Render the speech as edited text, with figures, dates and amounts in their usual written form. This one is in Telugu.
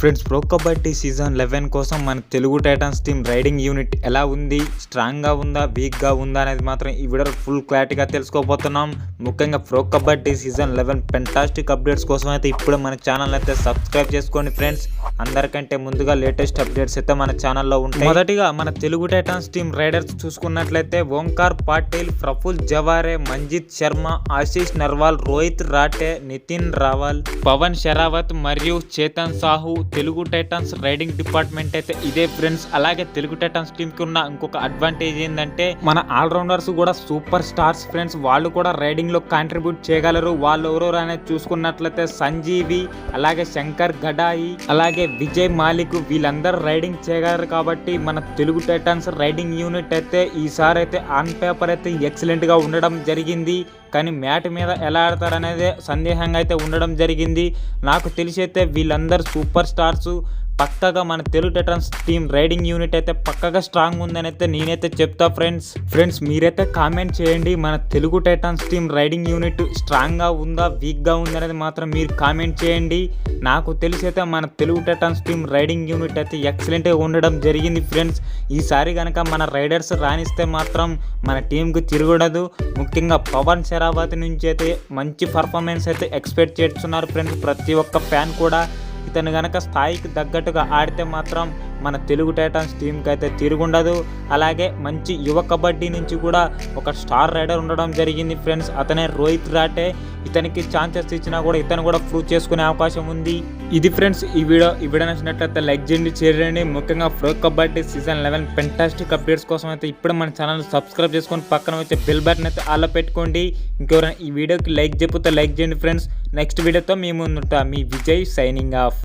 ఫ్రెండ్స్, ప్రో కబడ్డీ సీజన్ 11 కోసం మన Telugu Titans team riding unit ఎలా ఉంది, స్ట్రాంగ్గా ఉందా, వీక్గా ఉందా అనేది మాత్రం ఈ వీడియోలో ఫుల్ క్లారిటీగా తెలుసుకోబోతున్నాం. ముఖ్యంగా pro kabaddi season 11 fantastic updates కోసం అయితే ఇప్పుడు మన ఛానల్ అయితే సబ్స్క్రైబ్ చేసుకోండి ఫ్రెండ్స్. అందరికంటే ముందుగా లేటెస్ట్ అప్డేట్స్ అయితే మన ఛానల్లో ఉంటాయి. మొదటిగా మన తెలుగు టైటన్స్ టీం రైడర్స్ చూసుకున్నట్లయితే ఓంకార్ పాటిల్, ప్రఫుల్ జవారే, మంజిత్ శర్మ, ఆశీష్ నర్వాల్, రోహిత్ రాటే, నితిన్ రావల్, పవన్ షెరావత్ మరియు Chetan Sahu. Telugu Titans riding department అయితే ఇదే ఫ్రెండ్స్. అలాగే తెలుగు టైటన్స్ టీమ్ కి ఉన్న ఇంకొక అడ్వాంటేజ్ ఏంటంటే మన ఆల్రౌండర్స్ కూడా సూపర్ స్టార్స్ ఫ్రెండ్స్. వాళ్ళు కూడా రైడింగ్ లో కాంట్రిబ్యూట్ చేయగలరు. వాళ్ళు ఎవరెవరు అనేది చూసుకున్నట్లయితే సంజీవి, అలాగే శంకర్ గడాయి, అలాగే విజయ్ మాలిక్, వీళ్ళందరూ రైడింగ్ చేయగలరు. కాబట్టి మన తెలుగు టైటన్స్ రైడింగ్ యూనిట్ అయితే ఈసారి అయితే ఆన్ పేపర్ అయితే ఎక్సలెంట్ గా ఉండడం జరిగింది. కానీ మ్యాట్ మీద ఎలా ఆడతారనేదే సందేహంగా అయితే ఉండడం జరిగింది. నాకు తెలిసి అయితే వీళ్ళందరూ సూపర్ స్టార్స్. పక్కగా మన Telugu Titans team riding unit అయితే పక్కగా స్ట్రాంగ్ ఉందని అయితే నేనైతే చెప్తా ఫ్రెండ్స్. మీరైతే కామెంట్ చేయండి, మన Telugu Titans team riding unit స్ట్రాంగ్గా ఉందా, వీక్గా ఉందా అనేది మాత్రం మీరు కామెంట్ చేయండి. నాకు తెలిసి అయితే మన Telugu Titans team riding unit అయితే ఎక్సలెంట్గా ఉండడం జరిగింది ఫ్రెండ్స్. ఈసారి కనుక మన రైడర్స్ రాణిస్తే మాత్రం మన టీంకు తిరగడదు. ముఖ్యంగా పవన్ షెరావత్ నుంచి అయితే మంచి పర్ఫార్మెన్స్ అయితే ఎక్స్పెక్ట్ చేస్తున్నారు ఫ్రెండ్స్. ప్రతి ఒక్క ఫ్యాన్ కూడా ఇతను కనుక స్థాయికి తగ్గట్టుగా ఆడితే మాత్రం మన తెలుగు టైటన్స్ టీంకి అయితే తిరుగుండదు. అలాగే మంచి యువ కబడ్డీ నుంచి కూడా ఒక స్టార్ రైడర్ ఉండడం జరిగింది ఫ్రెండ్స్. అతనే రోహిత్ రాటే. ఇతనికి ఛాన్సెస్ ఇచ్చినా కూడా ఇతను కూడా ప్రూవ్ చేసుకునే అవకాశం ఉంది. ఇది ఫ్రెండ్స్ ఈ వీడియో నచ్చినట్లయితే లైక్ చేయండి, షేర్ చేయండి. ముఖ్యంగా pro kabaddi season 11 fantastic updates కోసం అయితే ఇప్పుడు మన ఛానల్ సబ్స్క్రైబ్ చేసుకొని పక్కన వచ్చే బెల్ బటన్ అయితే ఆల్లో పెట్టుకోండి. ఇంకెవరైనా ఈ వీడియోకి లైక్ చెప్పితే లైక్ చేయండి ఫ్రెండ్స్. నెక్స్ట్ వీడియోతో మీ ముందుంటా. మీ విజయ్ సైనింగ్ ఆఫ్.